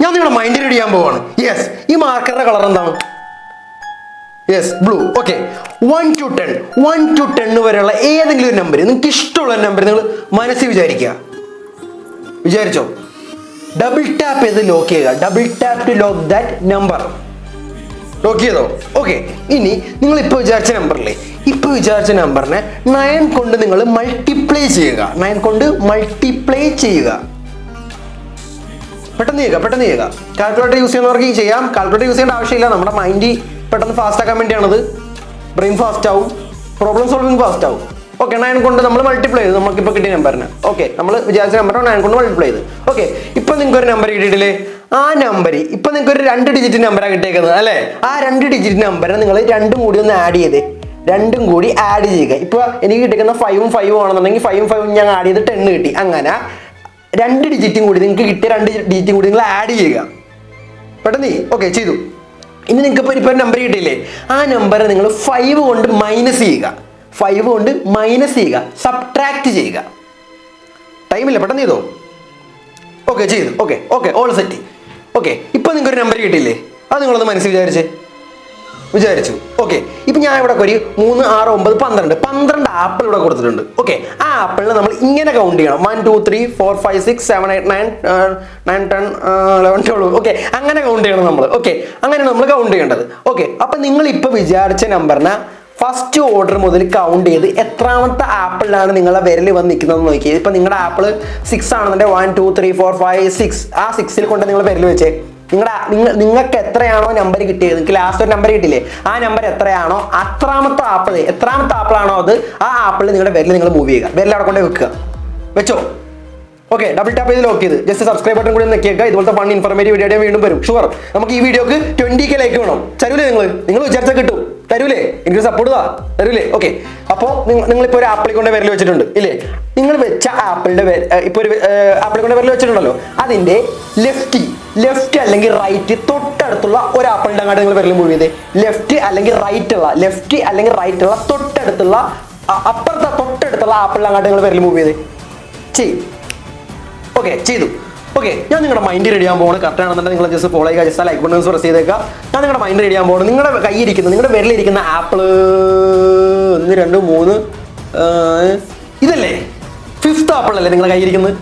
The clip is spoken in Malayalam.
ഞാൻ നിങ്ങളുടെ മൈൻഡ് റീഡ് ചെയ്യാൻ പോവാണ്. യെസ്, ഈ മാർക്കറിന്റെ കളർ എന്താണ്? Yes, blue. Okay, 1 to 10, 1 to 10 വരെയുള്ള ഏതെങ്കിലും ഒരു നമ്പർ, നിങ്ങൾക്ക് ഇഷ്ടമുള്ള നമ്പർ നിങ്ങൾ മനസ്സിൽ വിചാരിച്ചോ. ഡബിൾ ടാപ്പ് ചെയ്ത് ലോക്ക് ചെയ്യുക. Double tap to lock that number. Lock ചെയ്തോ? ഓക്കെ, ഇനി നിങ്ങൾ ഇപ്പോൾ വിചാരിച്ച നമ്പറിനെ 9 കൊണ്ട് നിങ്ങൾ മൾട്ടിപ്ലൈ ചെയ്യുക. 9 കൊണ്ട് മൾട്ടിപ്ലൈ ചെയ്യുക. പെട്ടെന്ന് ചെയ്യുക. കാൽക്കുലേറ്റർ യൂസ് ചെയ്യുന്നവർക്ക് ചെയ്യാം. കാൽക്കുലേറ്റർ യൂസ് ചെയ്യേണ്ട ആവശ്യമില്ല. നമ്മുടെ മൈൻഡ് പെട്ടെന്ന് ഫാസ്റ്റ് ആക്കാൻ വേണ്ടിയാണത്. ബ്രെയിൻ ഫാസ്റ്റ് ആവും, പ്രോബ്ലം സോൾവിങ് ഫാസ്റ്റ് ആവും. ഓക്കെ, 9 കൊണ്ട് നമ്മൾ മൾട്ടിപ്ലൈ ചെയ്ത് നമുക്കിപ്പോൾ കിട്ടിയ നമ്പറിന്. ഓക്കെ, നമ്മൾ വിചാരിച്ച നമ്പറിനെ 9 കൊണ്ട് മൾട്ടിപ്ലൈ ചെയ്ത്. ഓക്കെ, ഇപ്പം നിങ്ങൾക്ക് ഒരു നമ്പർ കിട്ടിയിട്ടില്ലേ? ആ നമ്പർ ഇപ്പം നിങ്ങൾക്ക് ഒരു 2 ഡിജിറ്റ് നമ്പറാണ് കിട്ടിയേക്കുന്നത് അല്ലേ? ആ 2 ഡിജിറ്റ് നമ്പറിനെ നിങ്ങൾ രണ്ടും കൂടി ഒന്ന് ആഡ് ചെയ്തേ. രണ്ടും കൂടി ആഡ് ചെയ്യുക. ഇപ്പോൾ എനിക്ക് കിട്ടിക്കുന്ന 5ഉം 5ഉം ആണെന്നുണ്ടെങ്കിൽ 5ഉം 5ഉം ഞാൻ ആഡ് ചെയ്ത് 10 കിട്ടി. അങ്ങനെ 2 ഡിജിറ്റും കൂടി നിങ്ങൾക്ക് കിട്ടിയ 2 ഡിജിറ്റും കൂടി നിങ്ങൾ ആഡ് ചെയ്യുക. പെട്ടെന്ന്. ഓക്കെ, ചെയ്തു. ഇനി നിങ്ങൾക്ക് ഇപ്പോൾ നമ്പർ കിട്ടിയില്ലേ? ആ നമ്പർ നിങ്ങൾ 5 കൊണ്ട് മൈനസ് ചെയ്യുക. 5 കൊണ്ട് മൈനസ് ചെയ്യുക, സബ്ട്രാക്ട് ചെയ്യുക. ടൈമില്ല, പെട്ടെന്ന് ചെയ്തോ. ഓക്കെ, ചെയ്തു. Okay, all set. ഓക്കെ, ഇപ്പോൾ നിങ്ങൾക്കൊരു നമ്പർ കിട്ടിയില്ലേ? അത് നിങ്ങളൊന്ന് മനസ്സിൽ വിചാരിച്ചു. ഓക്കെ, ഇപ്പം ഞാൻ ഇവിടെ ഒരു 3, 6, 9, 12 ആപ്പിൾ ഇവിടെ കൊടുത്തിട്ടുണ്ട്. ഓക്കെ, ആ ആപ്പിളിനെ നമ്മൾ ഇങ്ങനെ കൗണ്ട് ചെയ്യണം. 1, 2, 3, 4, 5, 6, 7, 8, 9, 10, 11, 12. ഓക്കെ, അങ്ങനെ കൗണ്ട് ചെയ്യണം നമ്മൾ. ഓക്കെ, അങ്ങനെ നമ്മൾ കൗണ്ട് ചെയ്യേണ്ടത്. ഓക്കെ, അപ്പം നിങ്ങൾ ഇപ്പോൾ വിചാരിച്ച നമ്പറിനെ ഫസ്റ്റ് ഓർഡർ മുതൽ കൗണ്ട് ചെയ്ത് എത്രാമത്തെ ആപ്പിളിലാണ് നിങ്ങളുടെ വിരൽ വന്ന് നിൽക്കുന്നതെന്ന് നോക്കിയത്. ഇപ്പം നിങ്ങളുടെ ആപ്പിൾ 6 ആണെന്നുണ്ടെങ്കിൽ 1, 2, 3, 4, 5, 6. ആ 6ൽ കൊണ്ട് നിങ്ങൾ വിരൽ വെച്ചേ. നിങ്ങൾക്ക് എത്രയാണോ നമ്പർ കിട്ടിയത്, നിങ്ങൾക്ക് ലാസ്റ്റ് ഒരു നമ്പർ കിട്ടില്ലേ, ആ നമ്പർ എത്രയാണോ എത്രാമത്തെ ആപ്പിളാണോ അത്, ആ ആപ്പിൾ നിങ്ങളുടെ വിരൽ നിങ്ങൾ മൂവ് ചെയ്യുക. വിരൽ അവിടെ കൊണ്ട് വെച്ചോ. ഓക്കെ, ഡബിൾ ടാപ്പ് ചെയ്ത് ലോക്ക് ചെയ്ത് ജസ്റ്റ് സബ്സ്ക്രൈബ് ബട്ടൺ കൂടി നോക്കിയേക്കുക. ഇതുപോലത്തെ ഫൺ ഇൻഫോർമേറ്റീവ് വീഡിയോ വീണ്ടും വരും. ഷുവർ, നമുക്ക് ഈ വീഡിയോക്ക് 20K ലൈക്ക് വേണം. തരൂലേ? നിങ്ങൾ വിചാരിച്ചാൽ കിട്ടും. തരൂലേ? എനിക്ക് സപ്പോർട്ട് തരൂലേ? ഓക്കെ, അപ്പോൾ നിങ്ങളിപ്പോൾ ഒരു ആപ്പിൾ കൊണ്ട് വിരൽ വെച്ചിട്ടുണ്ട് ഇല്ലേ? നിങ്ങൾ വെച്ച ആപ്പിളിന്റെ ഇപ്പോൾ ഒരു ആപ്പിൾ കൊണ്ട് വിരൽ വെച്ചിട്ടുണ്ടല്ലോ, അതിന്റെ ലെഫ്റ്റ് അല്ലെങ്കിൽ റൈറ്റ് തൊട്ടടുത്തുള്ള ഒരു ആപ്പിളിന്റെ അങ്ങോട്ട് നിങ്ങൾ വിരൽ മൂവ് ചെയ്തേ. ലെഫ്റ്റ് അല്ലെങ്കിൽ റൈറ്റുള്ള തൊട്ടടുത്തുള്ള തൊട്ടടുത്തുള്ള ആപ്പിളിന്റെ അങ്ങോട്ട് നിങ്ങൾ വിരൽ മൂവ് ചെയ്തേ. ഓക്കെ, ചെയ്തു. ഓക്കെ, ഞാൻ നിങ്ങളുടെ മൈൻഡ് റെഡി ചെയ്യാൻ പോകുന്നത്. കറക്റ്റ് ആണെന്നുണ്ടെങ്കിൽ നിങ്ങൾ ജസ്റ്റ് ഫോളോ ചെയ്യുക, ജസ്റ്റ് ലൈക്ക് ബട്ടൺ പ്രസ് ചെയ്തേക്കുക. ഞാൻ നിങ്ങളുടെ മൈൻഡ് റെഡി ചെയ്യാൻ പോകുന്നത്. നിങ്ങളുടെ നിങ്ങളുടെ വിരലിരിക്കുന്ന ആപ്പിള് 1, 2, 3 ഇതല്ലേ? 5th ആപ്പിൾ അല്ലേ നിങ്ങളുടെ കയ്യിരിക്കുന്നത്?